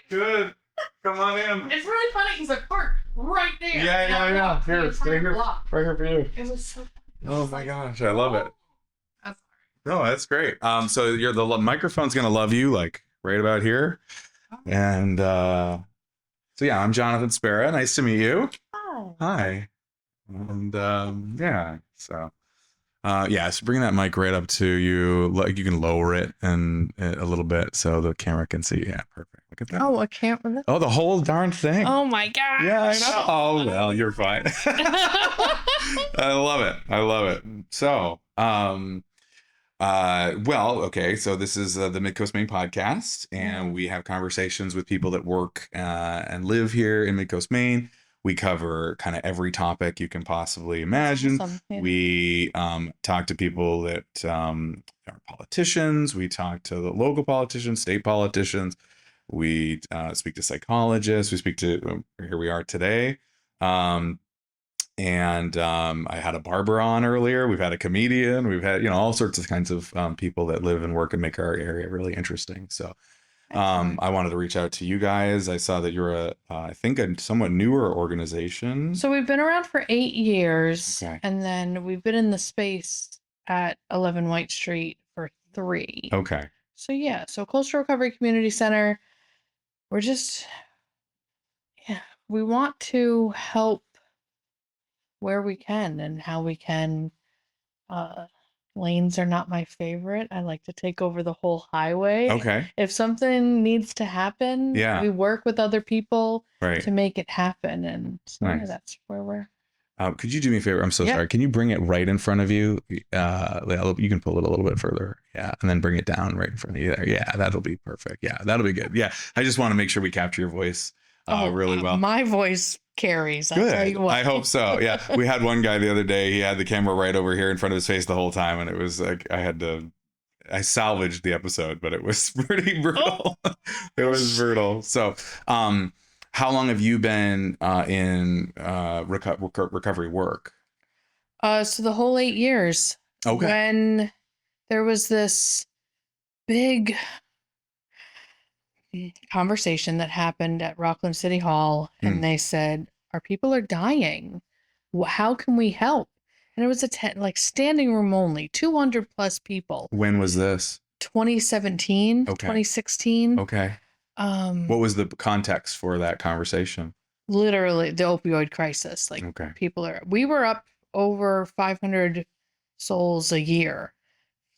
Good. Come on in. It's really funny because I parked right there. Yeah. Here, stay here. Right here for you. It was so funny. Oh my gosh, I love it. That's No, that's great. So the microphone's gonna love you, like right about here. And so yeah, I'm Jonathan Spera. Nice to meet you. Hi. And so bring that mic right up to you. Like you can lower it and a little bit so the camera can see. Yeah, perfect. Look at that. Oh, a camera. Oh, the whole darn thing. Oh my gosh. Yeah, I know. Oh well, you're fine. I love it. So, okay. So this is the Midcoast Maine podcast, and we have conversations with people that work and live here in Midcoast Maine. We cover kind of every topic you can possibly imagine. Awesome. Yeah. We talk to people that are politicians. We talk to the local politicians, state politicians. We speak to psychologists. We speak to here we are today. I had a barber on earlier. We've had a comedian. We've had all sorts of kinds of people that live and work and make our area really interesting. So I wanted to reach out to you guys. I saw that you're I think a somewhat newer organization. So we've been around for 8 years, Okay. and then we've been in the space at 11 White Street for 3. Okay. So yeah, so Coastal Recovery Community Center. We're just, we want to help where we can and how we can. Lanes are not my favorite. I like to take over the whole highway. Okay. If something needs to happen, we work with other people to make it happen. And so that's where we're. Could you do me a favor? I'm so sorry. Can you bring it right in front of you? You can pull it a little bit further. Yeah. And then bring it down right in front of you there. Yeah. That'll be perfect. Yeah. That'll be good. Yeah. I just want to make sure we capture your voice really well. My voice carries. I'll tell you what. I hope so. Yeah. We had one guy the other day. He had the camera right over here in front of his face the whole time. And it was like, I salvaged the episode, but it was pretty brutal. It was brutal. So, how long have you been in recovery work? So the whole 8 years. Okay. When there was this big conversation that happened at Rockland City Hall, and they said, our people are dying. How can we help? And it was standing room only, 200 plus people. When was this? 2017, 2016. Okay. What was the context for that conversation? Literally the opioid crisis. We were up over 500 souls a year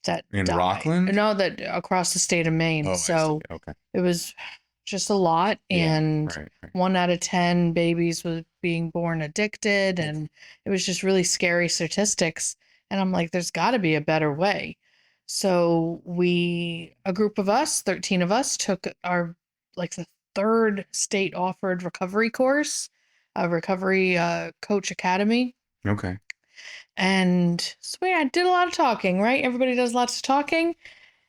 that in died. Rockland? No, that across the state of Maine. It was just a lot. And 1 out of 10 babies was being born addicted. And it was just really scary statistics. And I'm like, there's got to be a better way. So a group of us, 13 of us, took the 3rd state offered recovery course, Recovery Coach Academy. Okay. And so I did a lot of talking, right? Everybody does lots of talking.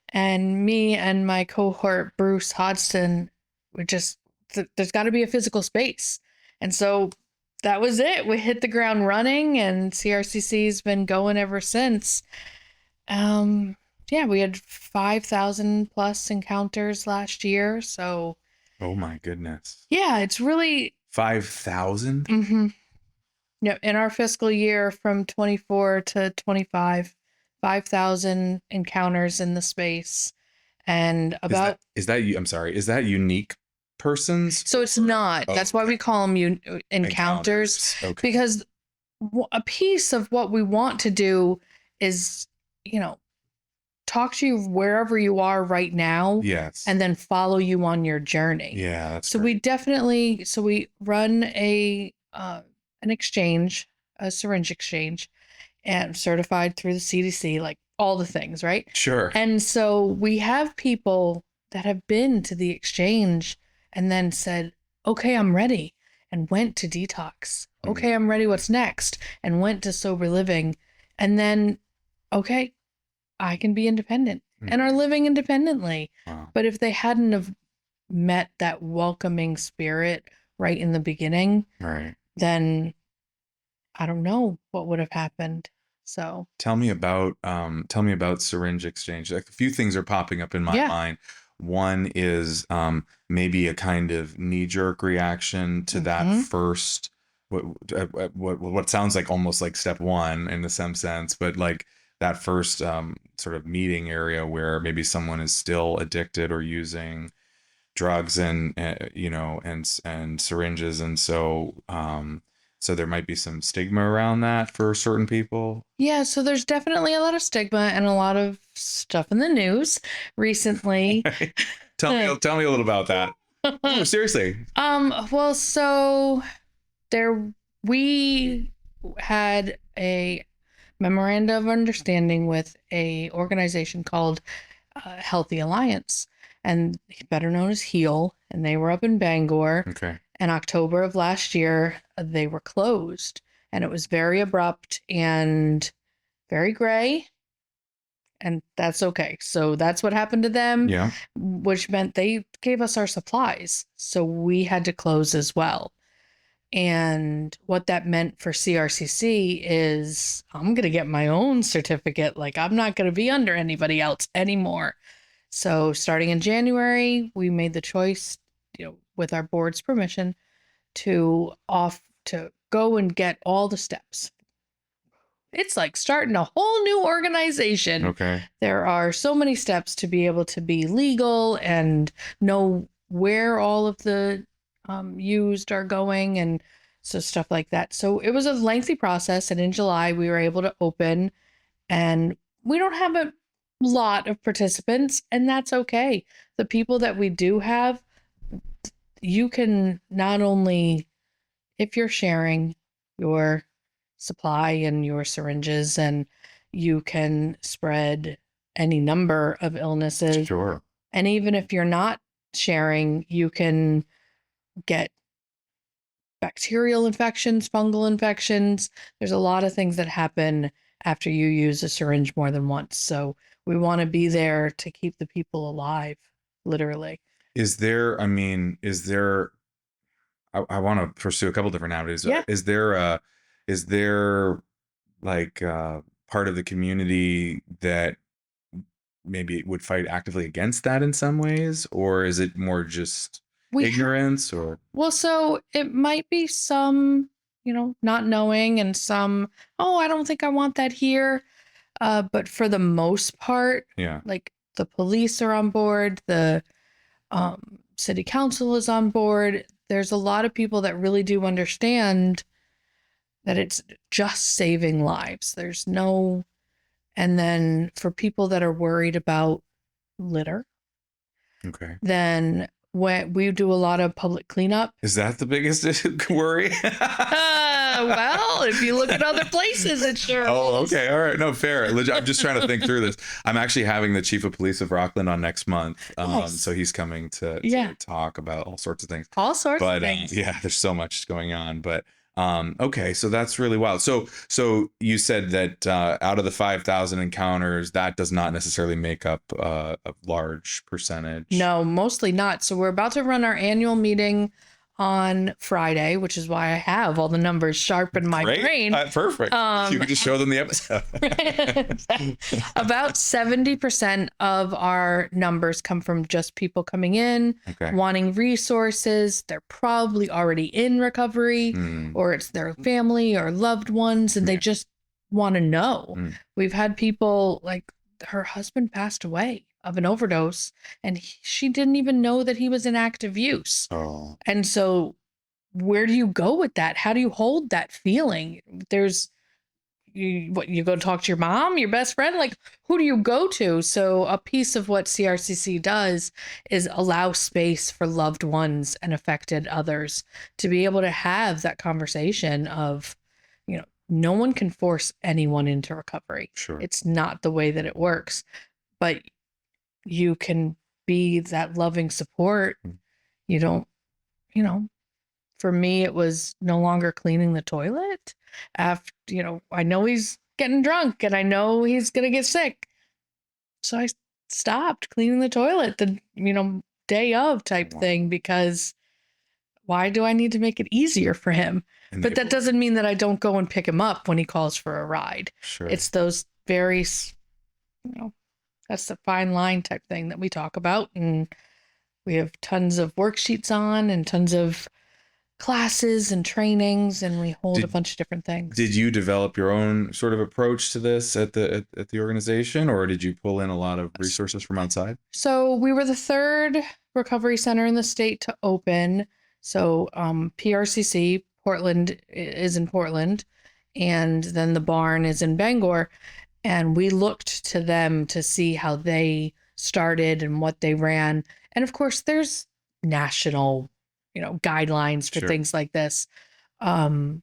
And me and my cohort, Bruce Hodgson, there's got to be a physical space. And so that was it. We hit the ground running, and CRCC's been going ever since. We had 5,000 plus encounters last year. So. Oh my goodness. Yeah, it's really. 5,000? Mm-hmm. Yeah, in our fiscal year from 24 to 25, 5,000 encounters in the space, and about is that unique persons? So it's not. Oh, that's why we call them encounters. Okay. Because a piece of what we want to do is, talk to you wherever you are right now. Yes. And then follow you on your journey. Yeah, that's so great. We run an exchange, a syringe exchange, and certified through the CDC, like all the things, right? Sure. And so we have people that have been to the exchange and then said, okay, I'm ready, and went to detox. Okay, I'm ready. What's next? And went to sober living. And then, okay, I can be independent and are living independently. Wow. But if they hadn't have met that welcoming spirit right in the beginning, then I don't know what would have happened. So tell me about syringe exchange. Like, a few things are popping up in my mind. One is maybe a kind of knee-jerk reaction to that first, what sounds like almost like step one in some sense, but like that first sort of meeting area where maybe someone is still addicted or using drugs and and syringes, and so there might be some stigma around that for certain people. Yeah, so there's definitely a lot of stigma and a lot of stuff in the news recently. Tell me a little about that. No, seriously. Well, so we had a memorandum of understanding with a organization called Healthy Alliance, and better known as HEAL, and they were up in Bangor. Okay. In October of last year, they were closed, and it was very abrupt and very gray, and that's okay. So that's what happened to them. Yeah. Which meant they gave us our supplies, so we had to close as well. And what that meant for CRCC is I'm going to get my own certificate. Like, I'm not going to be under anybody else anymore. So starting in January, we made the choice, with our board's permission, to go and get all the steps. It's like starting a whole new organization. Okay. There are so many steps to be able to be legal and know where all of the used are going, and so stuff like that. So it was a lengthy process, and in July we were able to open, and we don't have a lot of participants, and that's okay. The people that we do have, you can not only, if you're sharing your supply and your syringes, and you can spread any number of illnesses. Sure. And even if you're not sharing, you can get bacterial infections, fungal infections. There's a lot of things that happen after you use a syringe more than once. So we want to be there to keep the people alive, literally. I want to pursue a couple different avenues. Yeah. Is there like part of the community that maybe would fight actively against that in some ways, or is it more just ignorance? Or well, so it might be some, not knowing, and some, I don't think I want that here. But for the most part, yeah, like the police are on board, the city council is on board. There's a lot of people that really do understand that it's just saving lives. And then for people that are worried about litter, okay, then when we do a lot of public cleanup. Is that the biggest worry? Well, if you look at other places, it sure is. Okay. All right. No, fair. I'm just trying to think through this. I'm actually having the chief of police of Rockland on next month. Nice. So he's coming to talk about all sorts of things. All sorts of things. Yeah, there's so much going on. But okay, so that's really wild. So you said that out of the 5,000 encounters, that does not necessarily make up a large percentage. No, mostly not. So we're about to run our annual meeting on Friday, which is why I have all the numbers sharp in my brain. Perfect. You can just show them the episode. About 70% of our numbers come from just people coming in, wanting resources. They're probably already in recovery, or it's their family or loved ones, and they just want to know. We've had people, like, her husband passed away of an overdose, and she didn't even know that he was in active use. Oh. And so where do you go with that? How do you hold that feeling? You go talk to your mom, your best friend? Like, who do you go to? So a piece of what CRCC does is allow space for loved ones and affected others to be able to have that conversation of, no one can force anyone into recovery. Sure. It's not the way that it works, but you can be that loving support. You don't, for me, it was no longer cleaning the toilet after, I know he's getting drunk and I know he's going to get sick. So I stopped cleaning the toilet the, day of type thing, because why do I need to make it easier for him? But that doesn't mean that I don't go and pick him up when he calls for a ride. Sure. It's those very, That's the fine line type thing that we talk about. And we have tons of worksheets on and tons of classes and trainings, and we hold a bunch of different things. Did you develop your own sort of approach to this at the organization, or did you pull in a lot of resources from outside? So we were the third recovery center in the state to open. So PRCC, Portland, is in Portland, and then the barn is in Bangor. And we looked to them to see how they started and what they ran. And of course, there's national, guidelines for things like this. But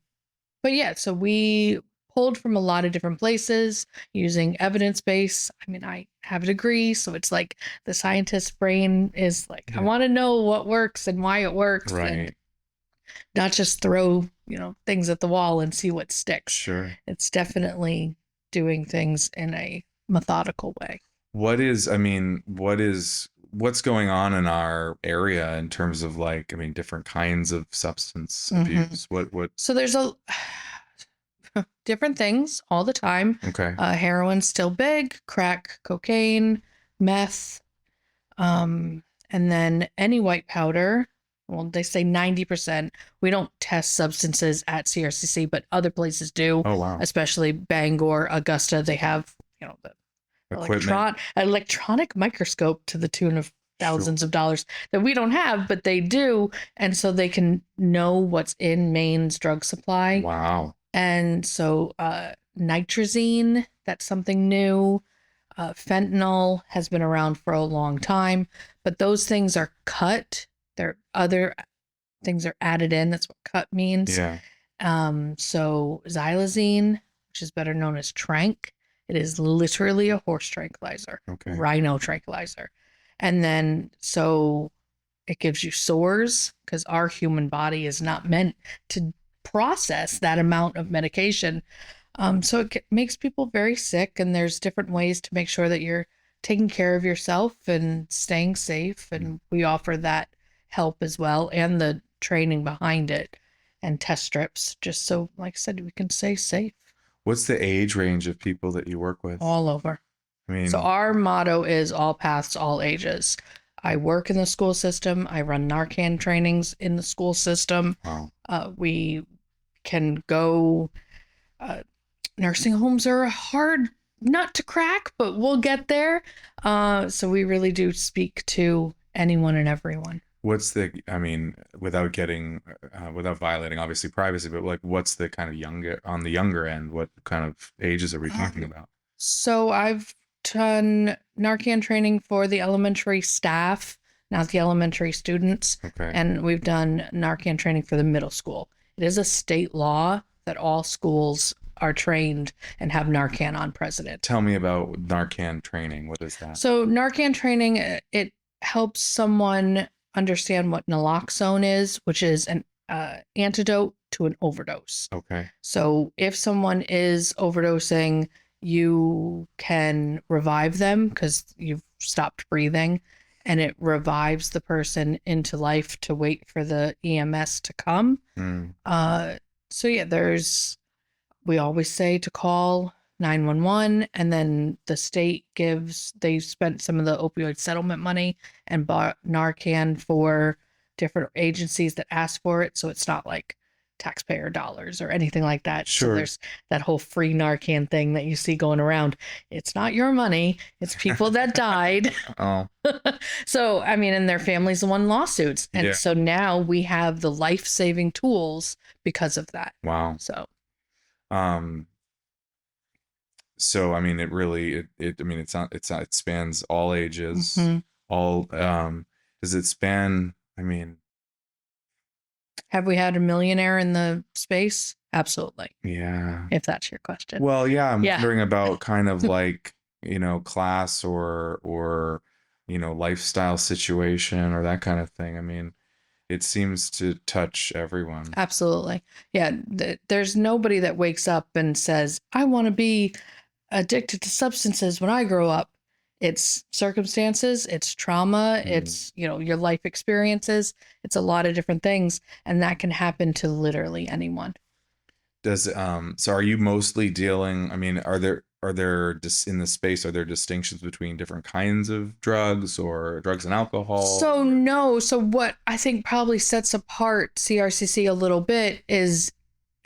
yeah, so we pulled from a lot of different places using evidence base. I mean, I have a degree, so it's like the scientist's brain is like, I want to know what works and why it works. Right. And not just throw, things at the wall and see what sticks. Sure. It's definitely doing things in a methodical way. What's going on in our area in terms of different kinds of substance abuse? So there's different things all the time. Okay. Heroin's still big, crack, cocaine, meth, and then any white powder. Well, they say 90%. We don't test substances at CRCC, but other places do. Oh, wow. Especially Bangor, Augusta. They have, the electronic microscope to the tune of thousands of dollars that we don't have, but they do. And so they can know what's in Maine's drug supply. Wow. And so nitrazine, that's something new. Fentanyl has been around for a long time, but those things are cut. There other things are added in. That's what cut means. Yeah. So xylazine, which is better known as Trank, it is literally a horse tranquilizer, rhino tranquilizer. And then so it gives you sores because our human body is not meant to process that amount of medication. So it makes people very sick, and there's different ways to make sure that you're taking care of yourself and staying safe. And we offer that help as well, and the training behind it, and test strips, just so, like I said, we can stay safe. What's the age range of people that you work with? All over. So our motto is all paths, all ages. I work in the school system. I run Narcan trainings in the school system. Wow. We can go. Nursing homes are a hard nut to crack, but we'll get there. So we really do speak to anyone and everyone. What's the, without violating obviously privacy, but what's the kind of on the younger end? What kind of ages are we talking about? So I've done Narcan training for the elementary staff, not the elementary students. Okay. And we've done Narcan training for the middle school. It is a state law that all schools are trained and have Narcan on precedent. Tell me about Narcan training. What is that? So Narcan training, it helps someone understand what naloxone is, which is an antidote to an overdose. Okay. So if someone is overdosing, you can revive them because you've stopped breathing, and it revives the person into life to wait for the EMS to come. So yeah, we always say to call 911, and then the state they spent some of the opioid settlement money and bought Narcan for different agencies that ask for it. So it's not like taxpayer dollars or anything like that. Sure. So there's that whole free Narcan thing that you see going around. It's not your money. It's people that died. Oh. So, and their families won lawsuits. And so now we have the life-saving tools because of that. Wow. So it really it spans all ages. All does it span have we had a millionaire in the space? Absolutely. Yeah. If that's your question. Well, yeah, I'm wondering about kind of class or lifestyle situation or that kind of thing. It seems to touch everyone. Absolutely. Yeah. There's nobody that wakes up and says, I want to be addicted to substances when I grow up. It's circumstances, it's trauma, it's, your life experiences. It's a lot of different things, and that can happen to literally anyone. So are you mostly dealing, are there are there in the space, are there distinctions between different kinds of drugs or drugs and alcohol? So no. So what I think probably sets apart CRCC a little bit is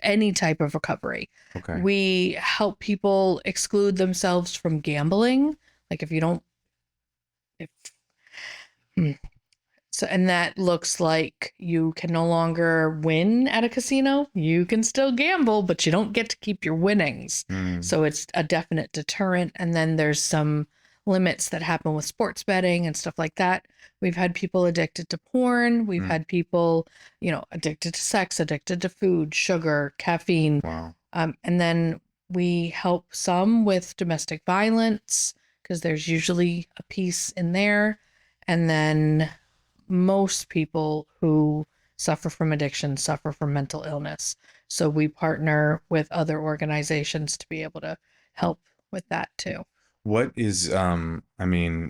any type of recovery. Okay. We help people exclude themselves from gambling. Like if you don't, if, so, and that looks like you can no longer win at a casino. You can still gamble, but you don't get to keep your winnings. So it's a definite deterrent. And then there's some limits that happen with sports betting and stuff like that. We've had people addicted to porn. We've had people, addicted to sex, addicted to food, sugar, caffeine. Wow. And then we help some with domestic violence because there's usually a piece in there. And then most people who suffer from addiction suffer from mental illness. So we partner with other organizations to be able to help with that too. What is, in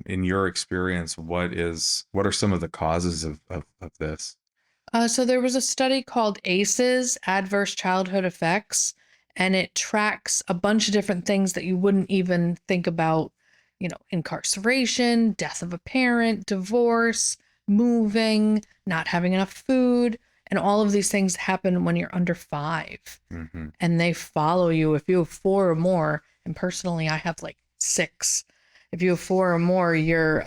your experience, what are some of the causes of this? So there was a study called ACEs, Adverse Childhood Effects, and it tracks a bunch of different things that you wouldn't even think about, incarceration, death of a parent, divorce, moving, not having enough food, and all of these things happen when you're under 5. Mm-hmm. And they follow you if you have 4 or more. And personally, I have like 6. If you have 4 or more, you're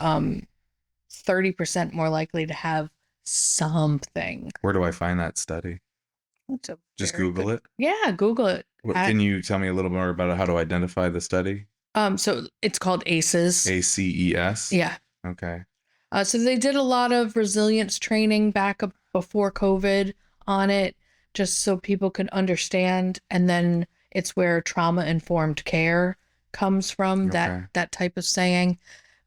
30% more likely to have something. Where do I find that study? Just Google it? Yeah, Google it. Can you tell me a little more about how to identify the study? So it's called ACEs. ACES? Yeah. Okay. So they did a lot of resilience training back before COVID on it, just so people could understand. And then it's where trauma-informed care comes from, that type of saying,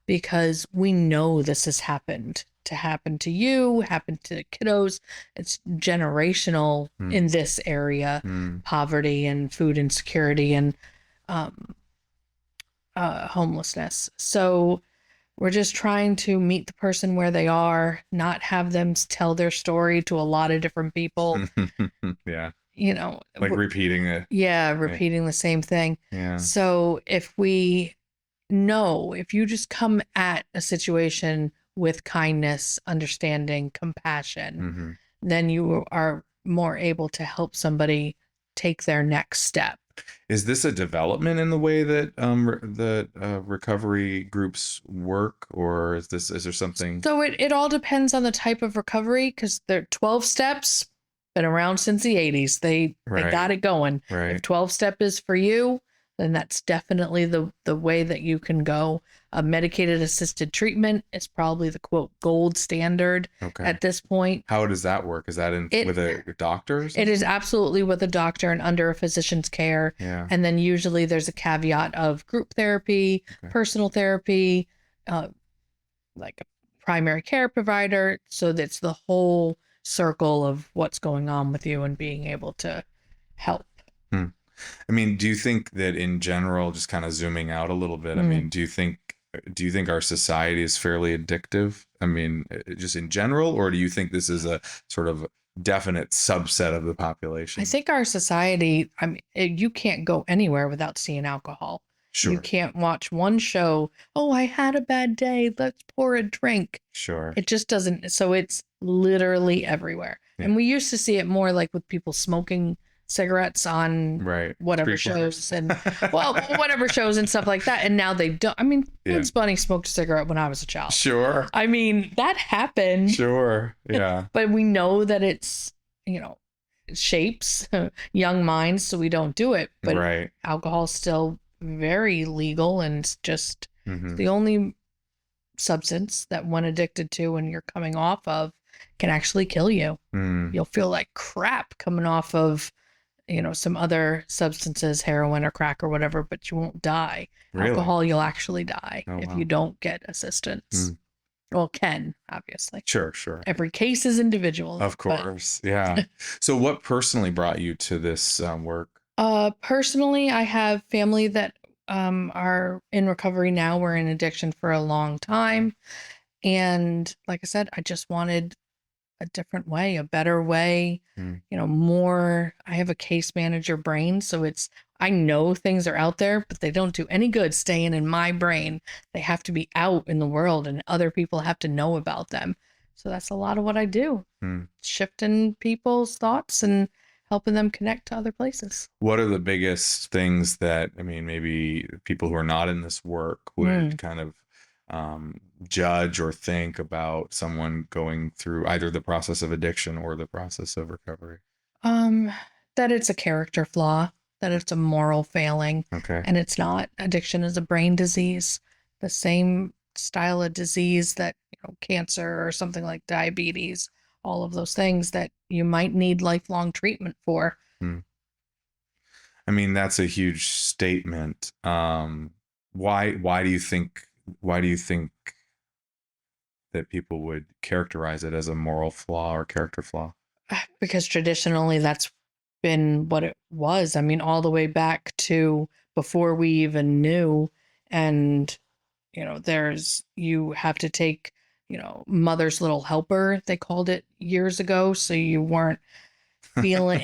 because we know this has happened to you, happened to kiddos. It's generational in this area, poverty and food insecurity and homelessness. So we're just trying to meet the person where they are, not have them tell their story to a lot of different people. Yeah. Like repeating it. Yeah, repeating the same thing. Yeah. So if you just come at a situation with kindness, understanding, compassion, then you are more able to help somebody take their next step. Is this a development in the way that recovery groups work, or is there something? So it all depends on the type of recovery, because they're 12 steps, been around since the 80s. They got it going. Right. If 12-step is for you, then that's definitely the way that you can go. Medicated assisted treatment is probably the quote gold standard at this point. How does that work? Is that with a doctor? It is absolutely with a doctor and under a physician's care. Yeah. And then usually there's a caveat of group therapy, personal therapy, like a primary care provider. So that's the whole circle of what's going on with you and being able to help. Do you think that in general, just kind of zooming out a little bit, do you think our society is fairly addictive? Just in general, or do you think this is a sort of definite subset of the population? I think our society, you can't go anywhere without seeing alcohol. Sure. You can't watch one show. Oh, I had a bad day. Let's pour a drink. Sure. It just doesn't. So it's literally everywhere. Yeah. And we used to see it more like with people smoking cigarettes on whatever shows and whatever shows and stuff like that. And now they don't. Bugs Bunny smoked a cigarette when I was a child. Sure. That happened. Sure. Yeah. But we know that it's, it shapes young minds, so we don't do it. But alcohol's still very legal, and it's just the only substance that when addicted to and you're coming off of can actually kill you. You'll feel like crap coming off of some other substances, heroin or crack or whatever, but you won't die. Really? Alcohol, you'll actually die if you don't get assistance. Well, can, obviously. Sure. Every case is individual. Of course, yeah. So what personally brought you to this work? Personally, I have family that are in recovery now. We're in addiction for a long time. And like I said, I just wanted a different way, a better way, more. I have a case manager brain, so I know things are out there, but they don't do any good staying in my brain. They have to be out in the world, and other people have to know about them. So that's a lot of what I do, shifting people's thoughts and helping them connect to other places. What are the biggest things that, I mean, maybe people who are not in this work would kind of judge or think about someone going through either the process of addiction or the process of recovery? That it's a character flaw, that it's a moral failing. Okay. And it's not. Addiction is a brain disease, the same style of disease that, cancer or something like diabetes, all of those things that you might need lifelong treatment for. I mean, that's a huge statement. Why do you think that people would characterize it as a moral flaw or character flaw? Because traditionally that's been what it was. I mean, all the way back to before we even knew. And, you have to take, mother's little helper, they called it years ago. So you weren't feeling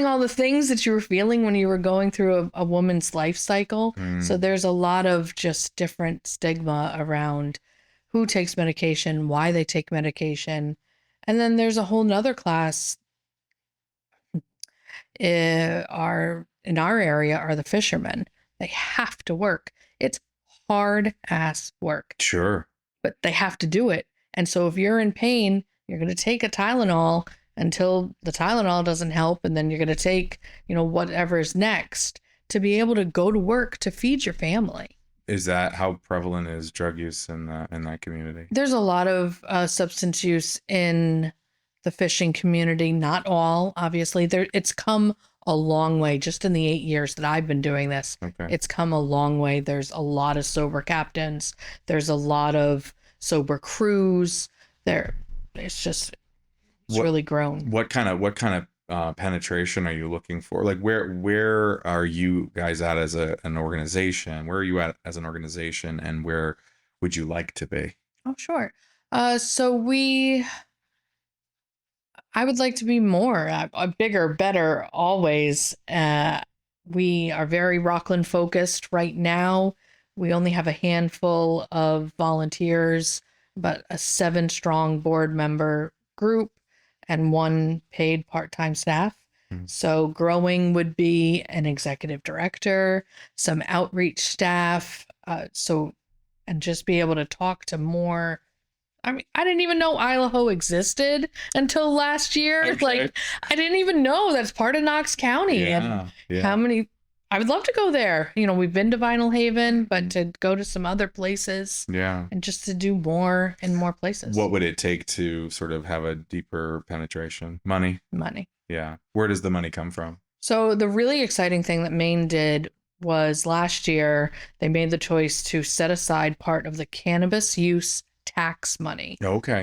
all the things that you were feeling when you were going through a woman's life cycle. So there's a lot of just different stigma around who takes medication, why they take medication. And then there's a whole nother class in our area are the fishermen. They have to work. It's hard ass work. Sure. But they have to do it. And so if you're in pain, you're going to take a Tylenol until the Tylenol doesn't help. And then you're going to take, whatever's next to be able to go to work to feed your family. Is that how prevalent is drug use in that community? There's a lot of substance use in the fishing community. Not all, obviously. It's come a long way just in the 8 years that I've been doing this. Okay. It's come a long way. There's a lot of sober captains. There's a lot of sober crews. It's really grown. What kind of penetration are you looking for? Like where are you guys at as an organization? Where are you at as an organization, and where would you like to be? Oh, sure. So I would like to be more, bigger, better, always. We are very Rockland focused right now. We only have a handful of volunteers, but a 7-strong board member group and 1 paid part-time staff. So growing would be an executive director, some outreach staff, and just be able to talk to more. I mean, I didn't even know Idaho existed until last year. Okay. Like, I didn't even know that's part of Knox County. Yeah. How many? I would love to go there. We've been to Vinyl Haven, but to go to some other places. Yeah. And just to do more in more places. What would it take to sort of have a deeper penetration? Money. Yeah. Where does the money come from? So the really exciting thing that Maine did was last year, they made the choice to set aside part of the cannabis use tax money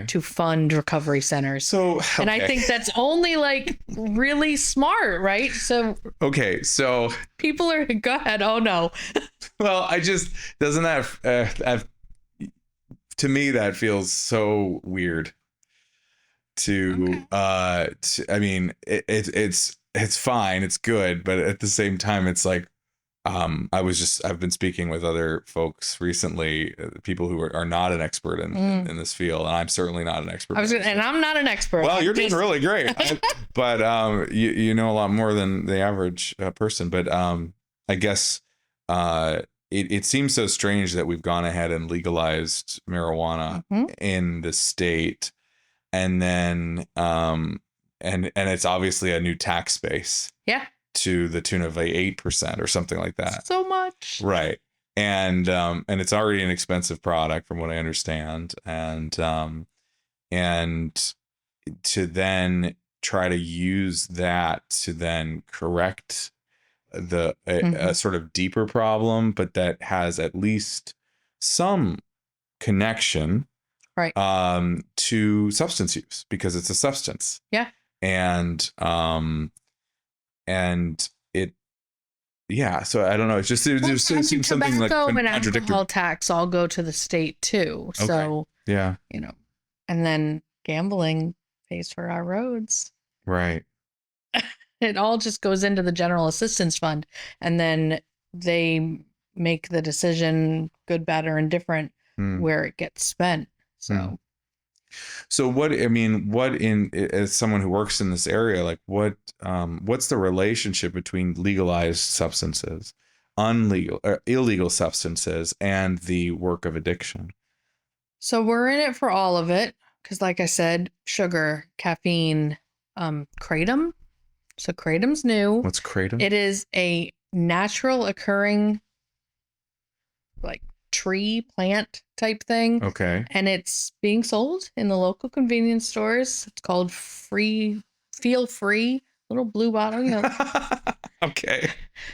to fund recovery centers. So and I think that's only really smart, right? So people are go ahead. Oh no. Well, doesn't that have to me that feels so weird I mean it's fine, it's good, but at the same time it's like I've been speaking with other folks recently, people who are not an expert in this field, and I'm certainly not an expert. And I'm not an expert. Well, you're doing really great, but you know a lot more than the average person. But I guess it seems so strange that we've gone ahead and legalized marijuana in the state, and then and it's obviously a new tax base. Yeah. To the tune of 8% or something like that. So much. Right. And it's already an expensive product from what I understand. And to then try to use that to then correct a sort of deeper problem, but that has at least some connection to substance use, because it's a substance. Yeah. And it, yeah. So I don't know. It just seems something like tobacco and alcohol tax all go to the state too. So yeah, and then gambling pays for our roads. Right. It all just goes into the general assistance fund, and then they make the decision, good, bad, or indifferent, where it gets spent. So what as someone who works in this area, like what's the relationship between legalized substances, illegal substances, and the work of addiction? So we're in it for all of it, because like I said, sugar, caffeine, kratom. So kratom's new. What's kratom? It is a natural occurring, like, tree plant type thing. Okay. And it's being sold in the local convenience stores. It's called Feel Free, little blue bottle, you know. Okay.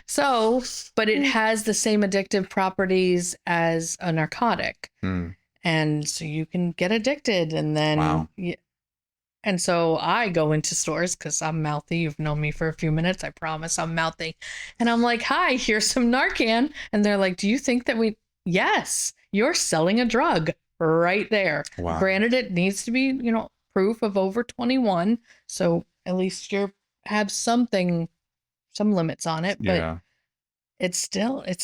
So, but it has the same addictive properties as a narcotic. And so you can get addicted, and then wow. And so I go into stores because I'm mouthy. You've known me for a few minutes. I promise I'm mouthy. And I'm like, hi, here's some Narcan. And they're like, do you think that yes, you're selling a drug right there. Wow. Granted, it needs to be, proof of over 21. So at least have some limits on it. But it's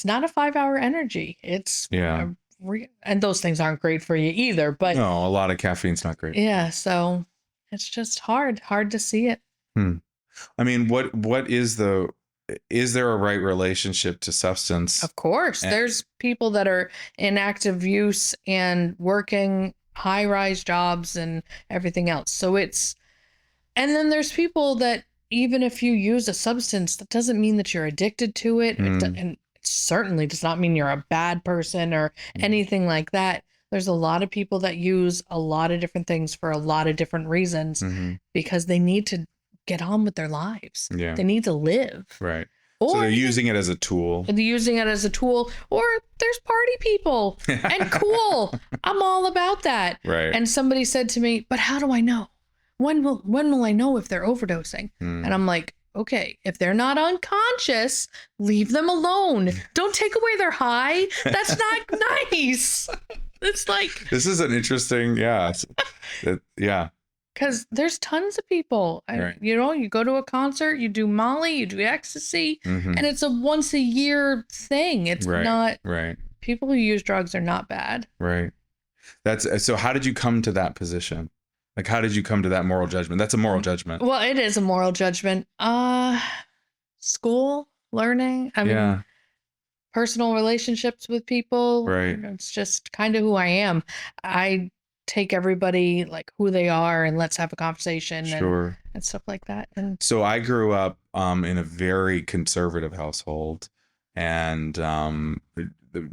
not a 5-hour energy. It's and those things aren't great for you either. But no, a lot of caffeine's not great. Yeah. So it's just hard to see it. I mean, is there a right relationship to substance? Of course. There's people that are in active use and working high-rise jobs and everything else. So and then there's people that even if you use a substance, that doesn't mean that you're addicted to it. And it certainly does not mean you're a bad person or anything like that. There's a lot of people that use a lot of different things for a lot of different reasons because they need to get on with their lives. Yeah. They need to live. Right. Or so they're using it as a tool. Or there's party people and cool. I'm all about that. Right. And somebody said to me, but how do I know? When will I know if they're overdosing? And I'm like, okay, if they're not unconscious, leave them alone. Don't take away their high. That's not nice. It's like, this is an interesting, yeah. Because there's tons of people, right. You go to a concert, you do Molly, you do ecstasy, and it's a once a year thing. It's not, people who use drugs are not bad. Right. So how did you come to that position? Like, how did you come to that moral judgment? That's a moral judgment. Well, it is a moral judgment. School, learning. I mean, personal relationships with people. Right. It's just kind of who I am. I take everybody like who they are and let's have a conversation and stuff like that. And so I grew up in a very conservative household, and the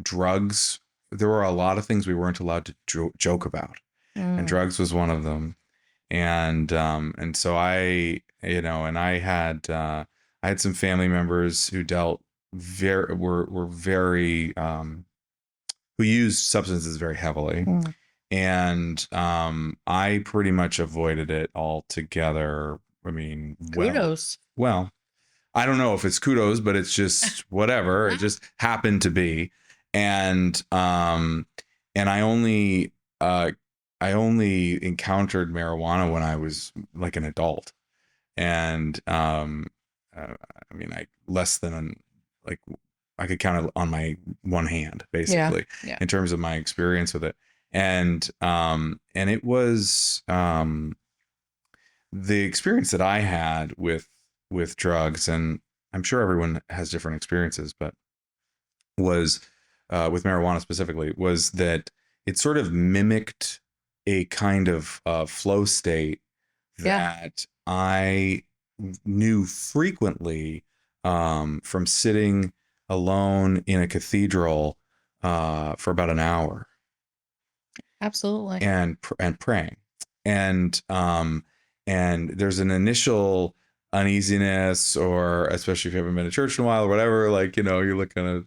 drugs, there were a lot of things we weren't allowed to joke about. And drugs was one of them. And so I had some family members who were very who used substances very heavily. And I pretty much avoided it altogether. I mean, kudos. Well, I don't know if it's kudos, but it's just whatever. It just happened to be. And I only encountered marijuana when I was like an adult. And I mean, I could count it on my one hand, basically, in terms of my experience with it. And it was the experience that I had with drugs, and I'm sure everyone has different experiences, but was with marijuana specifically, was that it sort of mimicked a kind of flow state that I knew frequently from sitting alone in a cathedral for about an hour. Absolutely. And praying. And there's an initial uneasiness, or especially if you haven't been to church in a while or whatever, like, you're looking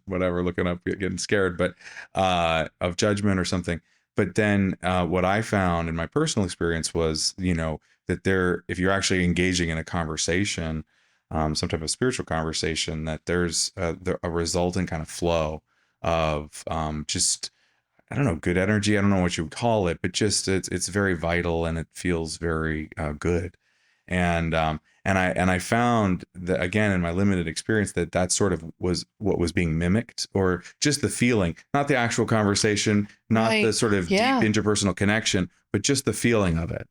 up, getting scared, but of judgment or something. But then what I found in my personal experience was, that if you're actually engaging in a conversation, some type of spiritual conversation, that there's a resultant kind of flow of just I don't know, good energy. I don't know what you would call it, but just it's very vital and it feels very good. And I found that, again, in my limited experience, that sort of was what was being mimicked, or just the feeling, not the actual conversation, not the sort of deep interpersonal connection, but just the feeling of it.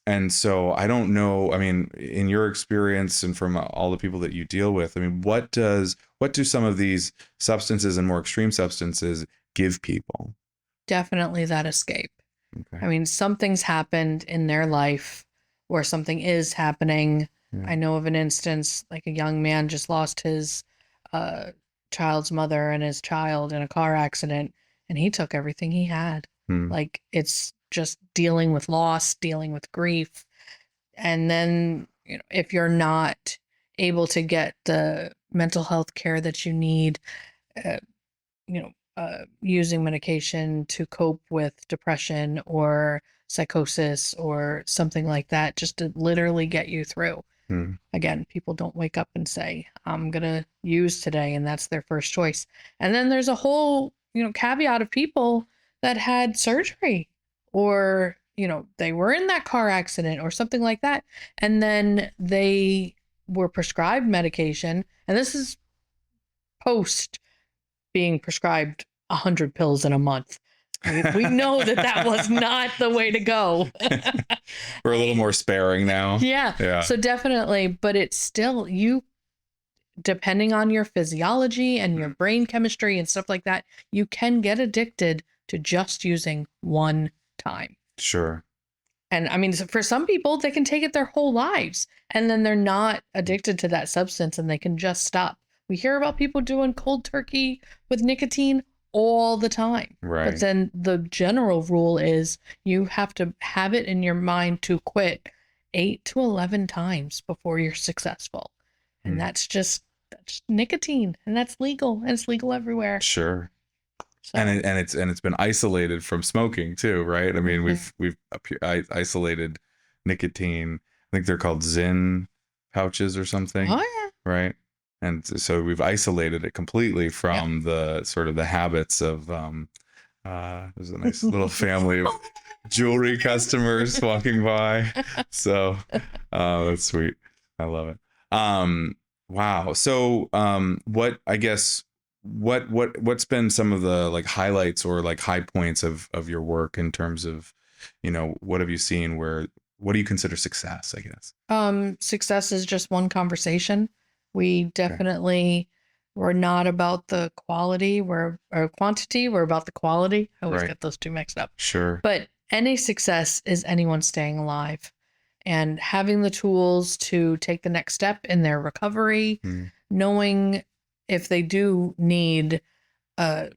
And so I don't know, I mean, in your experience and from all the people that you deal with, I mean, what do some of these substances and more extreme substances give people? Definitely that escape. Okay. I mean, something's happened in their life, or something is happening. Yeah. I know of an instance, like a young man just lost his child's mother and his child in a car accident, and he took everything he had. Like, it's just dealing with loss, dealing with grief. And then, if you're not able to get the mental health care that you need, using medication to cope with depression or psychosis or something like that, just to literally get you through. Again, people don't wake up and say, I'm going to use today, and that's their first choice. And then there's a whole, caveat of people that had surgery, or, they were in that car accident or something like that. And then they were prescribed medication. And this is post being prescribed 100 pills in a month. We know that was not the way to go. We're a little more sparing now. Yeah. So definitely, but it's still, depending on your physiology and your brain chemistry and stuff like that, you can get addicted to just using one time. Sure. And I mean, for some people, they can take it their whole lives, and then they're not addicted to that substance and they can just stop. We hear about people doing cold turkey with nicotine all the time. Right. But then the general rule is you have to have it in your mind to quit 8 to 11 times before you're successful. And that's just nicotine, and that's legal, and it's legal everywhere. Sure. So. And it's been isolated from smoking too, right? I mean, we've isolated nicotine. I think they're called Zyn pouches or something. Oh yeah. Right. And so we've isolated it completely from the sort of the habits of there's a nice little family of jewelry customers walking by. So that's sweet. I love it. Wow. So what's been some of the like highlights or like high points of your work in terms of, what have you seen, what do you consider success, I guess? Success is just one conversation. We definitely, we're not about the quality, or quantity, we're about the quality. I always get those two mixed up. Sure. But any success is anyone staying alive and having the tools to take the next step in their recovery, knowing if they do need a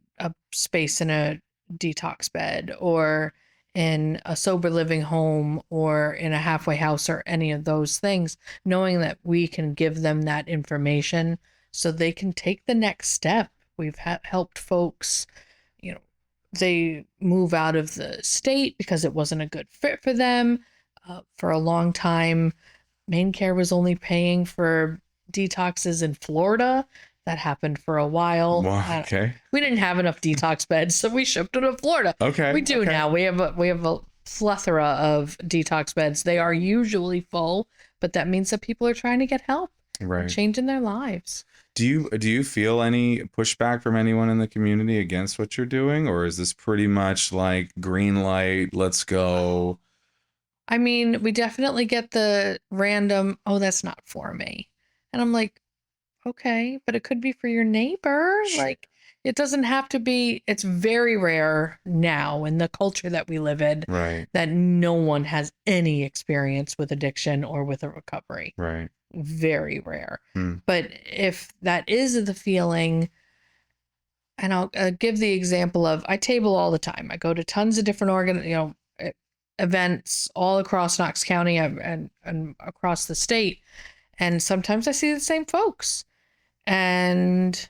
space in a detox bed, or in a sober living home, or in a halfway house, or any of those things, knowing that we can give them that information so they can take the next step. We've helped folks, they move out of the state because it wasn't a good fit for them. For a long time, Maine Care was only paying for detoxes in Florida. That happened for a while. Okay. We didn't have enough detox beds, so we shipped them to Florida. Okay. We do now. We have a plethora of detox beds. They are usually full, but that means that people are trying to get help, changing their lives. Do you feel any pushback from anyone in the community against what you're doing, or is this pretty much like green light, let's go? I mean, we definitely get the random, oh, that's not for me. And I'm like, okay, but it could be for your neighbor. Like, it doesn't have to be. It's very rare now in the culture that we live in, that no one has any experience with addiction or with a recovery. Right. Very rare. But if that is the feeling, and I'll give the example of, I table all the time. I go to tons of different events all across Knox County and across the state. And sometimes I see the same folks. And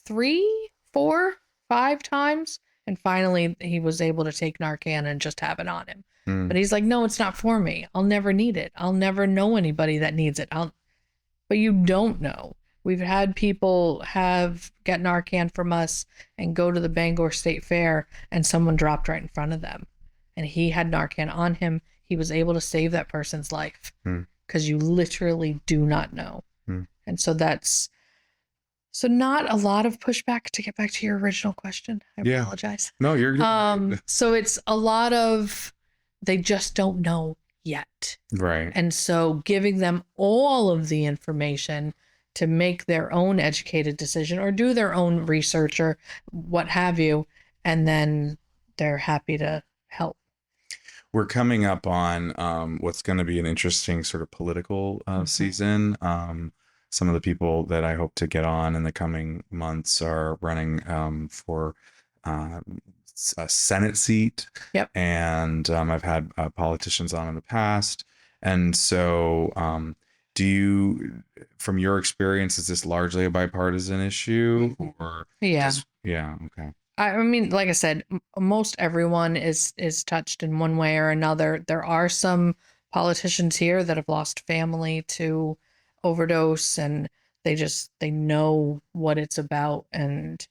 3, 4, 5 times. And finally, he was able to take Narcan and just have it on him. But he's like, no, it's not for me. I'll never need it. I'll never know anybody that needs it. But you don't know. We've had people get Narcan from us and go to the Bangor State Fair and someone dropped right in front of them. And he had Narcan on him. He was able to save that person's life because you literally do not know. And so not a lot of pushback, to get back to your original question. I apologize. No, you're good. So it's a lot of, they just don't know yet. Right. And so giving them all of the information to make their own educated decision or do their own research or what have you, and then they're happy to help. We're coming up on what's going to be an interesting sort of political season. Some of the people that I hope to get on in the coming months are running for a Senate seat. Yep. And I've had politicians on in the past. And so do you, from your experience, is this largely a bipartisan issue or? Yeah. Okay. I mean, like I said, most everyone is touched in one way or another. There are some politicians here that have lost family to overdose, and they know what it's about and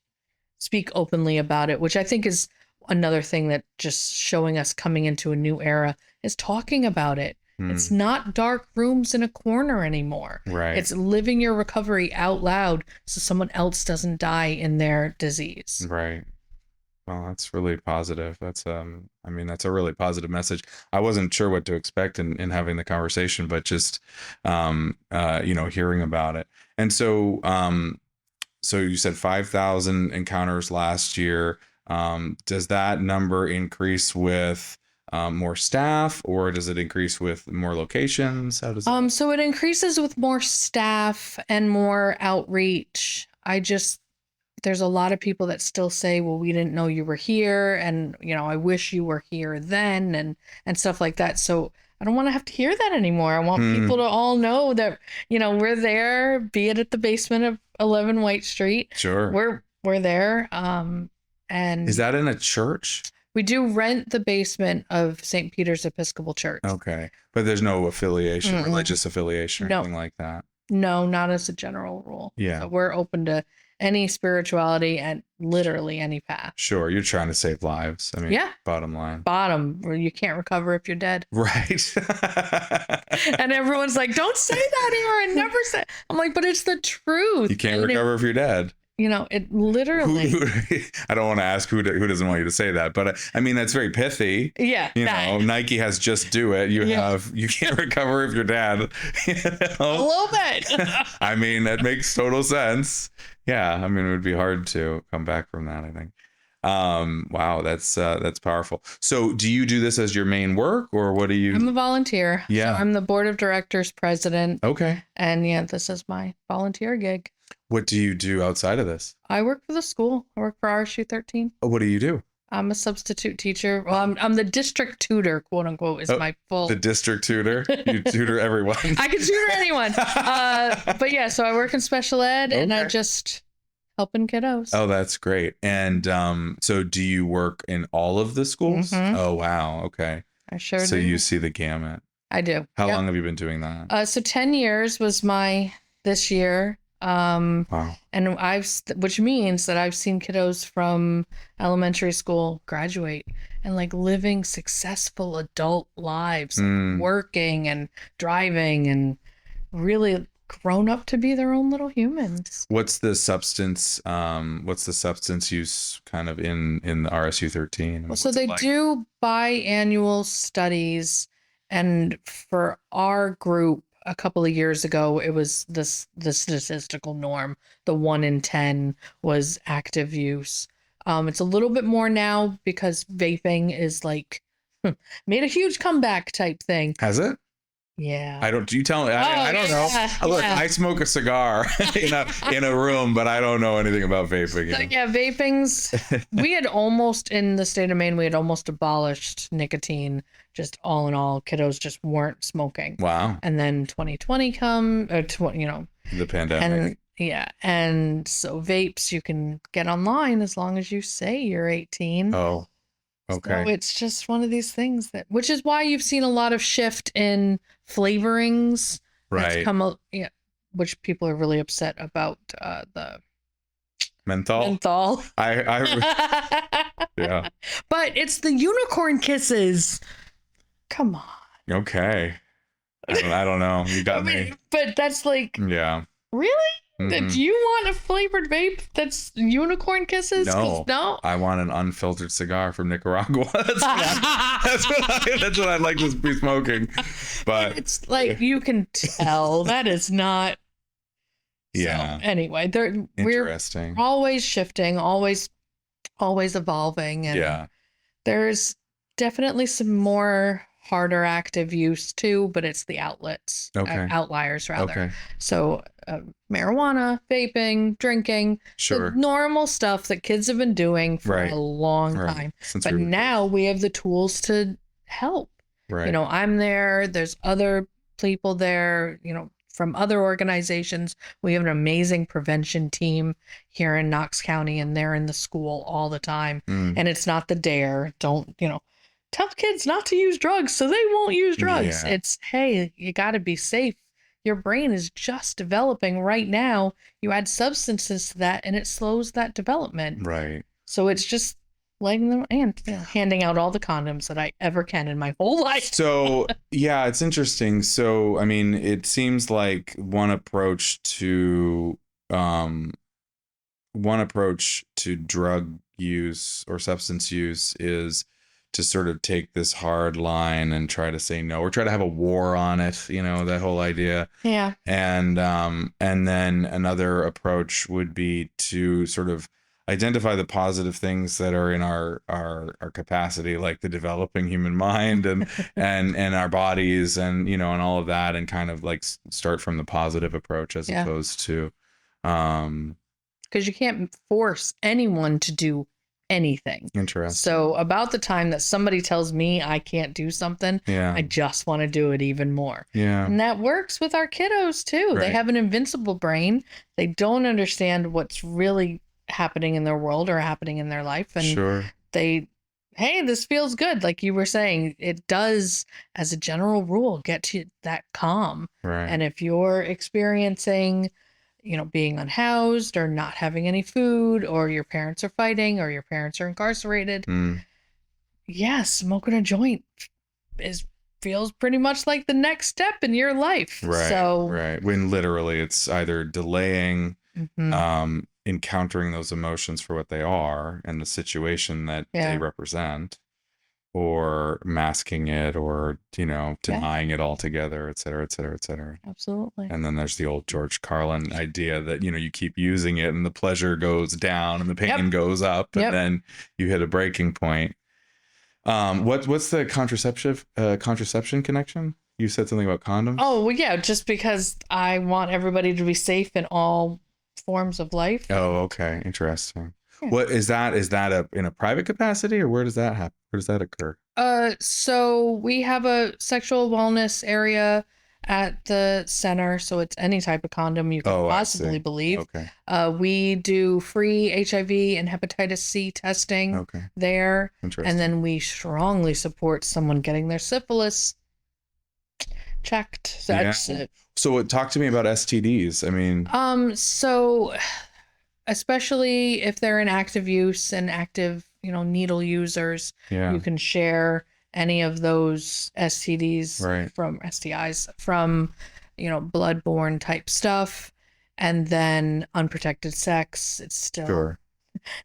speak openly about it, which I think is another thing that just showing us coming into a new era is talking about it. It's not dark rooms in a corner anymore. Right. It's living your recovery out loud so someone else doesn't die in their disease. Right. Well, that's really positive. That's that's a really positive message. I wasn't sure what to expect in having the conversation, but just hearing about it. And so so you said 5,000 encounters last year. Does that number increase with more staff, or does it increase with more locations? How does that... So it increases with more staff and more outreach. There's a lot of people that still say, well, we didn't know you were here, and I wish you were here then, and stuff like that. So I don't want to have to hear that anymore. I want people to all know that we're there, be it at the basement of 11 White Street. Sure. We're there. And is that in a church? We do rent the basement of St. Peter's Episcopal Church. Okay. But there's no affiliation, religious affiliation or anything like that? No, not as a general rule. Yeah. So we're open to any spirituality and literally any path. Sure. You're trying to save lives. I mean, bottom line. You can't recover if you're dead. Right. And everyone's like, don't say that, Aaron. Never say. I'm like, but it's the truth. You can't recover if you're dead. It literally. I don't want to ask who doesn't want you to say that, but I mean, that's very pithy. Yeah. Nike has just do it. You can't recover if you're dead. A little bit. I mean, that makes total sense. Yeah. I mean, it would be hard to come back from that, I think. Wow. That's powerful. So do you do this as your main work, or what do you? I'm a volunteer. Yeah. So I'm the board of directors president. Okay. And this is my volunteer gig. What do you do outside of this? I work for the school. I work for RSU 13. Oh, what do you do? I'm a substitute teacher. Well, I'm the district tutor, quote unquote, is my full. The district tutor? You tutor everyone? I can tutor anyone. But yeah, so I work in special ed and I just helping kiddos. Oh, that's great. And so do you work in all of the schools? Mm-hmm. Oh, wow. Okay. I sure do. So you see the gamut. I do. How long have you been doing that? So 10 years was this year. Wow. And which means that I've seen kiddos from elementary school graduate and living successful adult lives, working and driving and really grown up to be their own little humans. What's the substance use kind of in the RSU 13? Well, so they do biannual studies, and for our group, a couple of years ago, it was the statistical norm. The 1 in 10 was active use. It's a little bit more now because vaping is made a huge comeback type thing. Has it? Yeah. Do you tell me? I don't know. Look, I smoke a cigar in a room, but I don't know anything about vaping. So, vaping's, we had almost, in the state of Maine, we had almost abolished nicotine. Just all in all, kiddos just weren't smoking. Wow. And then 2020 the pandemic. And so vapes, you can get online as long as you say you're 18. Oh, okay. So it's just one of these things which is why you've seen a lot of shift in flavorings. Right. which people are really upset about the menthol. Yeah. But it's the unicorn kisses. Come on. Okay. I don't know. You got me. But that's like, yeah. Really? Mm-hmm. Do you want a flavored vape that's unicorn kisses? No. I want an unfiltered cigar from Nicaragua. That's what I'd like to be smoking. But it's like, you can tell that is not. Yeah. So, anyway, we're always shifting, always evolving, and there's definitely some more harder active use too, but it's the outliers rather. Okay. So marijuana, vaping, drinking, the normal stuff that kids have been doing for a long time. But now we have the tools to help. Right. You know, I'm there. There's other people there, you know, from other organizations. We have an amazing prevention team here in Knox County, and they're in the school all the time. And it's not the dare. Don't, you know, tell kids not to use drugs so they won't use drugs. Yeah. It's, hey, you got to be safe. Your brain is just developing right now. You add substances to that and it slows that development. Right. So it's just letting them, and handing out all the condoms that I ever can in my whole life. So, yeah, it's interesting. So, I mean, it seems like one approach to drug use or substance use is to sort of take this hard line and try to say no, or try to have a war on it, you know, that whole idea. Yeah. And then another approach would be to sort of identify the positive things that are in our capacity, like the developing human mind and our bodies, and, you know, and all of that, and kind of like start from the positive approach as opposed to because you can't force anyone to do anything. Interesting. So about the time that somebody tells me I can't do something, I just want to do it even more. Yeah. And that works with our kiddos too. Right. They have an invincible brain. They don't understand what's really happening in their world or happening in their life. And hey, this feels good. Like you were saying, it does, as a general rule, get to that calm. Right. And if you're experiencing, you know, being unhoused or not having any food, or your parents are fighting, or your parents are incarcerated, smoking a joint feels pretty much like the next step in your life. Right. So when literally it's either delaying encountering those emotions for what they are and the situation that they represent, or masking it, or, you know, denying it altogether, et cetera, et cetera, et cetera. Absolutely. And then there's the old George Carlin idea that, you know, you keep using it and the pleasure goes down and the pain goes up, and then you hit a breaking point. What's the contraception connection? You said something about condoms? Oh, well, yeah, just because I want everybody to be safe in all forms of life. Oh, okay. Interesting. Yeah. What is that? Is that in a private capacity, or where does that happen? Where does that occur? So we have a sexual wellness area at the center, so it's any type of condom you can possibly believe. Okay. We do free HIV and hepatitis C testing there, and then we strongly support someone getting their syphilis checked. That's it. So talk to me about STDs. I mean, so especially if they're in active use and active, you know, needle users, you can share any of those STDs from STIs from, you know, bloodborne type stuff. And then unprotected sex, it's still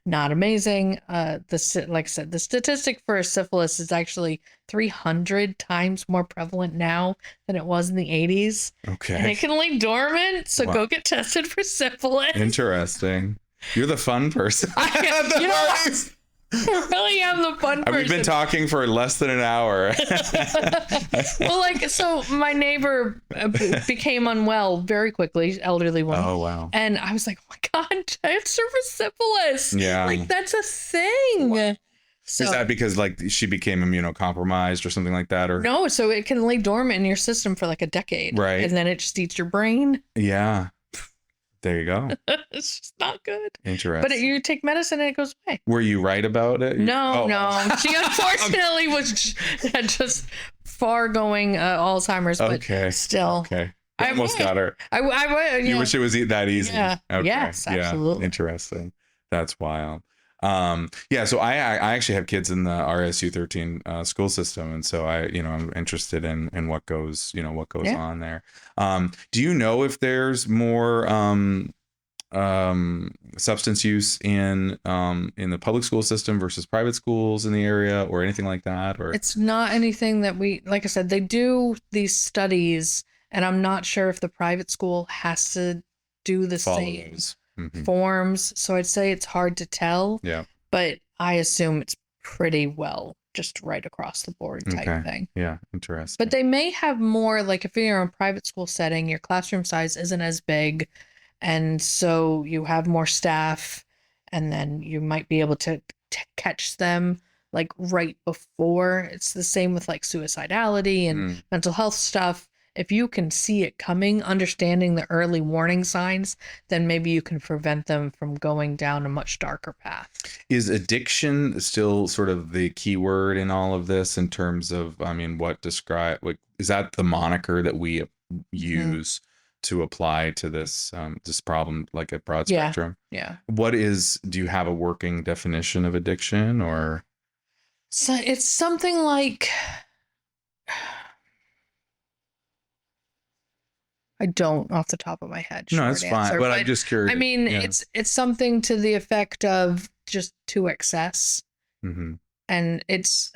not amazing. Like I said, the statistic for syphilis is actually 300 times more prevalent now than it was in the 80s. Okay. And it can lay dormant, so go get tested for syphilis. Interesting. You're the fun person. I really am the fun person. We've been talking for less than an hour. Well, like, so my neighbor became unwell very quickly, elderly woman. Oh, wow. And I was like, oh my God, test her for syphilis. Yeah. Like, that's a thing. Wow. So, is that because, like, she became immunocompromised or something like that? Or no, so it can lay dormant in your system for like a decade. Right. And then it just eats your brain. Yeah. There you go. It's just not good. Interesting. But you take medicine and it goes away. Were you right about it? No. She unfortunately had just far going Alzheimer's, but still. Okay. I almost got her. I would. You wish it was that easy. Yeah. Okay. Yes, absolutely. Yeah. Interesting. That's wild. Yeah, so I actually have kids in the RSU 13 school system, and so I'm interested in what goes on there. Do you know if there's more substance use in the public school system versus private schools in the area, or anything like that? Or it's not anything that like I said, they do these studies, and I'm not sure if the private school has to do the same forms. So I'd say it's hard to tell. Yeah. But I assume it's pretty well just right across the board type thing. Yeah, interesting. But they may have more, like if you're in a private school setting, your classroom size isn't as big, and so you have more staff, and then you might be able to catch them like right before. It's the same with like suicidality and mental health stuff. If you can see it coming, understanding the early warning signs, then maybe you can prevent them from going down a much darker path. Is addiction still sort of the key word in all of this, in terms of, is that the moniker that we use to apply to this problem, like a broad spectrum? Yeah. Do you have a working definition of addiction, or? So it's something like, I don't off the top of my head. No, that's fine. But I'm just curious. I mean, it's something to the effect of just to excess. And it's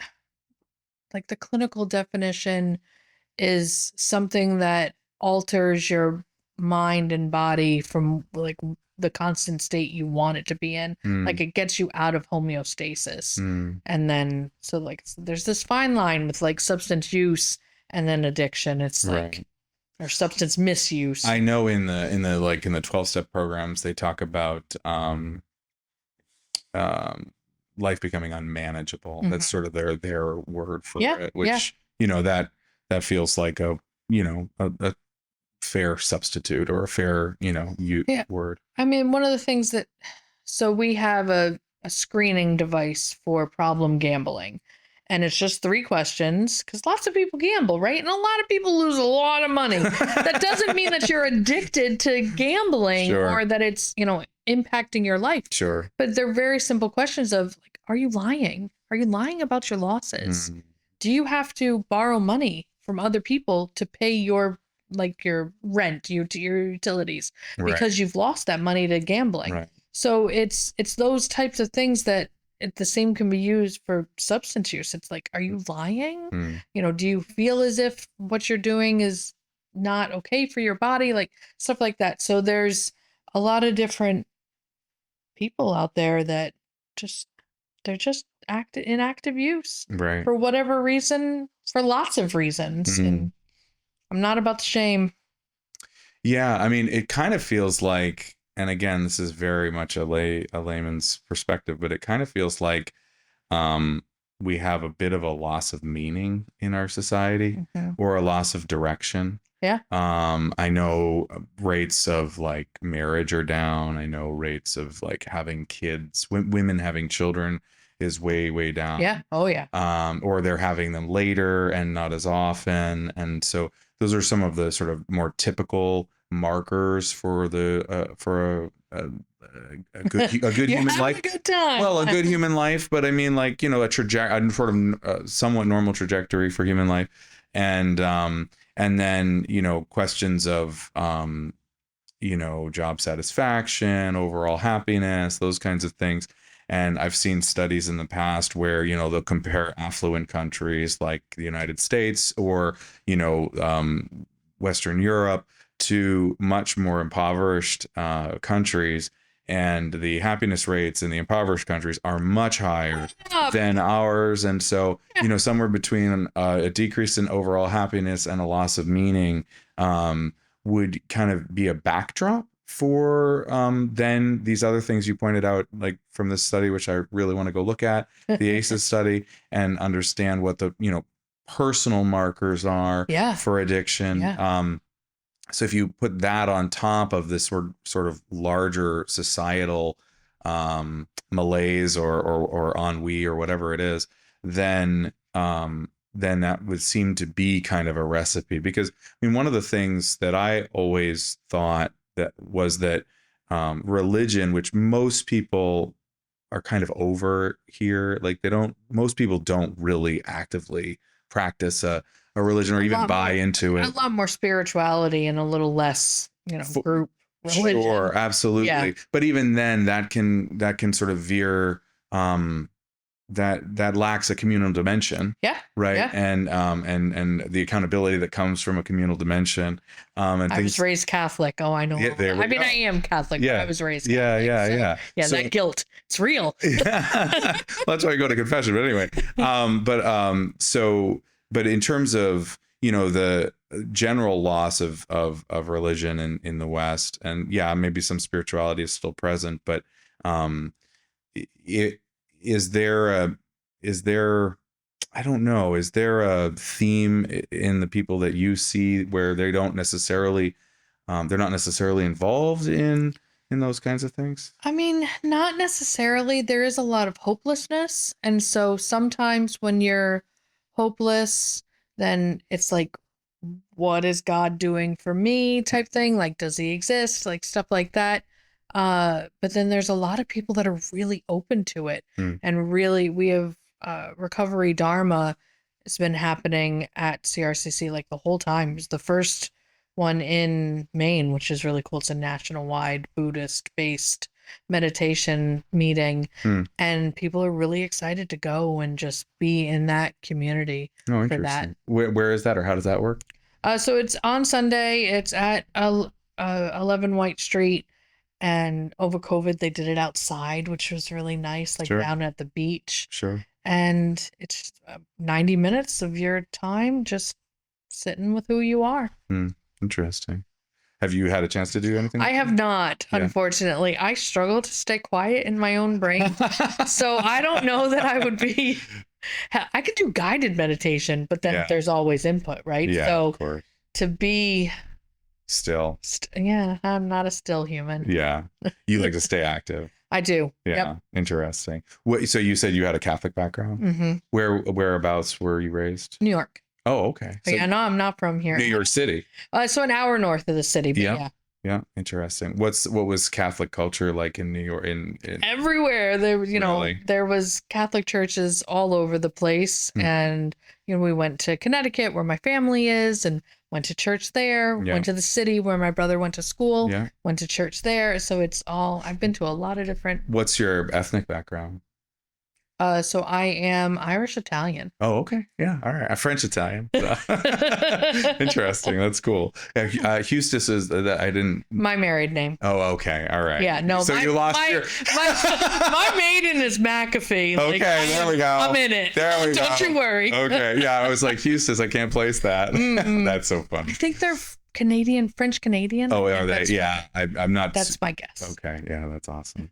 like the clinical definition is something that alters your mind and body from like the constant state you want it to be in. Like it gets you out of homeostasis. And then, so like, there's this fine line with like substance use and then addiction. It's like, or substance misuse. I know in the 12-step programs, they talk about life becoming unmanageable. That's sort of their word for it, which that feels like a fair substitute, or a fair word. I mean, one of the things so we have a screening device for problem gambling. And it's just 3 questions, because lots of people gamble, right? And a lot of people lose a lot of money. That doesn't mean that you're addicted to gambling or that it's, impacting your life. Sure. But they're very simple questions of like, are you lying? Are you lying about your losses? Do you have to borrow money from other people to pay your rent, your utilities, because you've lost that money to gambling? Right. So it's those types of things that the same can be used for substance use. It's like, are you lying? Do you feel as if what you're doing is not okay for your body? Like stuff like that. So there's a lot of different people out there that they're just in active use, right? For whatever reason, for lots of reasons. And I'm not about to shame. Yeah. I mean, it kind of feels like, and again, this is very much a layman's perspective, but it kind of feels like we have a bit of a loss of meaning in our society, or a loss of direction. Yeah. I know rates of like marriage are down. I know rates of like having kids, women having children is way, way down. Yeah. Oh yeah. Or they're having them later and not as often. And so those are some of the sort of more typical markers for a good human life. A good time. Well, a good human life, but I mean, like, a sort of somewhat normal trajectory for human life, and then questions of job satisfaction, overall happiness, those kinds of things. And I've seen studies in the past where, they'll compare affluent countries like the United States or, Western Europe to much more impoverished countries. And the happiness rates in the impoverished countries are much higher than ours. And so, somewhere between a decrease in overall happiness and a loss of meaning would kind of be a backdrop for then these other things you pointed out, like from this study, which I really want to go look at, the ACEs study, and understand what the, personal markers are for addiction. Yeah. So if you put that on top of this sort of larger societal malaise or ennui or whatever it is, then then that would seem to be kind of a recipe. Because I mean, one of the things that I always thought that was that religion, which most people are kind of over here, like most people don't really actively practice a religion or even buy into it. A lot more spirituality and a little less, group religion. Sure, absolutely. Yeah. But even then, that can sort of veer. That lacks a communal dimension. Yeah. Right. Yeah. And the accountability that comes from a communal dimension. And I was raised Catholic. Oh, I know. Yeah, I mean, I am Catholic. Yeah. But I was raised Catholic. Yeah. So, that guilt. It's real. Well, that's why I go to confession. But anyway, but in terms of, the general loss of religion in the West, and maybe some spirituality is still present, but is there I don't know, is there a theme in the people that you see where they don't necessarily they're not necessarily involved in those kinds of things? I mean, not necessarily. There is a lot of hopelessness, and so sometimes when you're hopeless, then it's like, what is God doing for me type thing? Like, does he exist? Like, stuff like that. But then there's a lot of people that are really open to it. And really, we have Recovery Dharma has been happening at CRCC like the whole time. It's the first one in Maine, which is really cool. It's a national-wide Buddhist-based meditation meeting, and people are really excited to go and just be in that community for that. Where is that, or how does that work? So it's on Sunday. It's at 11 White Street. And over COVID, they did it outside, which was really nice, like down at the beach. Sure. And it's 90 minutes of your time just sitting with who you are. Interesting. Have you had a chance to do anything? I have not, unfortunately. I struggle to stay quiet in my own brain. So I don't know that I would be... I could do guided meditation, but then there's always input, right? Yeah, so of course. To be... Still. I'm not a still human. Yeah. You like to stay active. I do. Yeah. Yep. Interesting. So you said you had a Catholic background? Mm-hmm. Whereabouts were you raised? New York. Oh, okay. So, no, I'm not from here. New York City. So an hour north of the city, but yeah. Yeah, interesting. What was Catholic culture like in New York? In everywhere there, really? There was Catholic churches all over the place, and we went to Connecticut where my family is, and went to church there. Went to the city where my brother went to school. Yeah. Went to church there. So it's all. I've been to a lot of different. What's your ethnic background? So I am Irish Italian. Oh, okay. Yeah. All right. French Italian. Interesting. That's cool. Hustis is that I didn't. My married name. Oh, okay. All right. Yeah. No. So you lost your. my maiden is McAfee. Okay. There we go. I'm in it. There we go. Don't you worry. Okay. Yeah. I was like Hustis. I can't place that. That's so funny. I think they're French Canadian. Oh, are they? Yeah. I'm not. That's my guess. Okay. Yeah. That's awesome.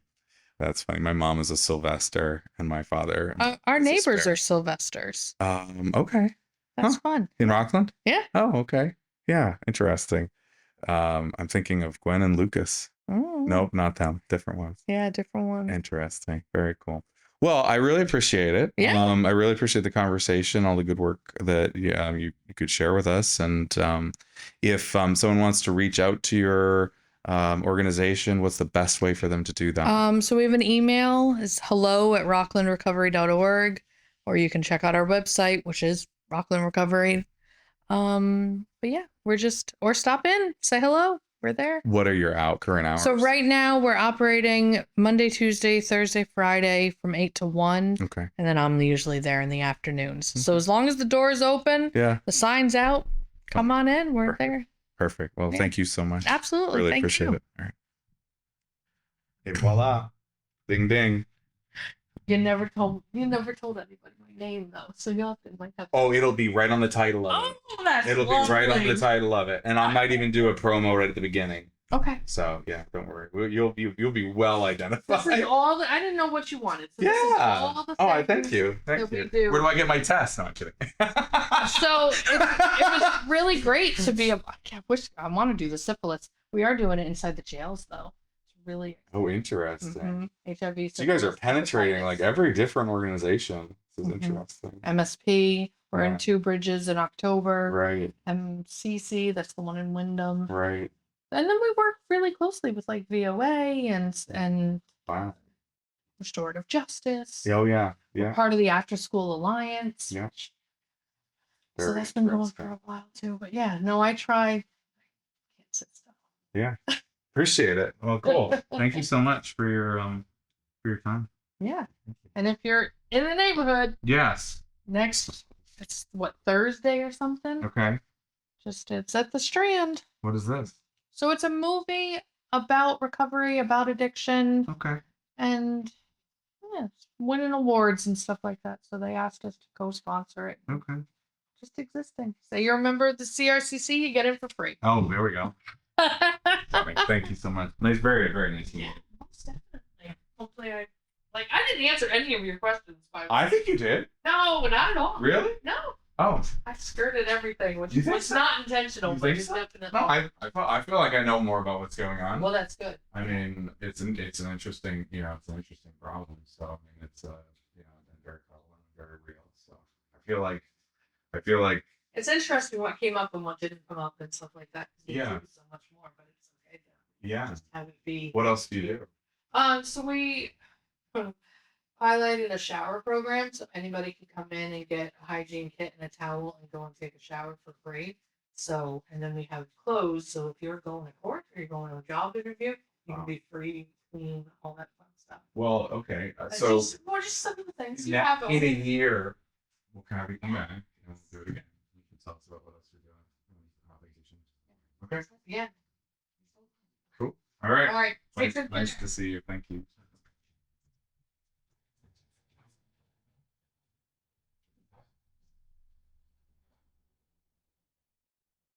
That's funny. My mom is a Sylvester, and my father. Our neighbors are Sylvesters. Okay. That's fun. In Rockland? Yeah. Oh, okay. Yeah, interesting. I'm thinking of Gwen and Lucas. Oh. Nope, not them. Different ones. Yeah, different ones. Interesting. Very cool. Well, I really appreciate it. Yeah. I really appreciate the conversation, all the good work that you could share with us, and if someone wants to reach out to your organization, what's the best way for them to do that? So we have an email. It's hello@rocklandrecovery.org, or you can check out our website, which is Rockland Recovery. But yeah, or stop in, say hello. We're there. What are your current hours? So right now we're operating Monday, Tuesday, Thursday, Friday from 8 to 1. Okay. And then I'm usually there in the afternoons. So as long as the door is open, the sign's out, come on in. We're there. Perfect. Well, thank you so much. Absolutely. Really appreciate it. All right. Et voila. Ding ding. You never told anybody my name though, so you'll might have. Oh, it'll be right on the title of it. Oh, that's It'll lovely. be right on the title of it, and I might even do a promo right at the beginning. Okay. So yeah, don't worry. You'll be well identified. This is all. I didn't know what you wanted. So yeah. This is all the I thank you. Thank you. Where do I get my test? No, I'm kidding. So it was really great to be I want to do the syphilis. We are doing it inside the jails though. It's really. Oh, interesting. HIV. So you guys are penetrating like every different organization. This is interesting. MSP, We're in Two Bridges in October. Right. MCC, that's the one in Wyndham. Right. And then we work really closely with like VOA and Wow. Restorative Justice. Oh yeah. We're part of the After School Alliance. Yeah. So that's been going for a while too. But yeah, no, I try. Can't sit still. Yeah. Appreciate it. Well, cool. Thank you so much for your time. Yeah. And if you're in the neighborhood, yes. It's what, Thursday or something? Okay. It's at the Strand. What is this? So it's a movie about recovery, about addiction. Okay. And yeah, it's winning awards and stuff like that. So they asked us to co-sponsor it. Okay. Just existing. Say you're a member of the CRCC, you get it for free. Oh, there we go. Thank you so much. Nice, very, very nice to meet you. Most definitely. Hopefully I didn't answer any of your questions. I think you did. No, not at all. Really? No. Oh. I skirted everything, which was so? not intentional, but it's definitely. No, I feel like I know more about what's going on. Well, that's good. I mean, it's an interesting, it's an interesting problem. So I mean, it's and very prevalent and very real. So I feel like it's interesting what came up and what didn't come up and stuff like that. Yeah. So much more, but it's okay to just have it be. What else do you do? So we highlighted a shower program, so anybody can come in and get a hygiene kit and a towel and go and take a shower for free. So, and then we have clothes. So if you're going to court or you're going to a job interview, you can be free, clean, all that fun stuff. Well, okay. So just some of the things you have in a year. We'll kind of come back and do it again. You can tell us about what else you're doing on vacation. Okay. Yeah. Cool. All right. All right. Nice to see you. Thank you.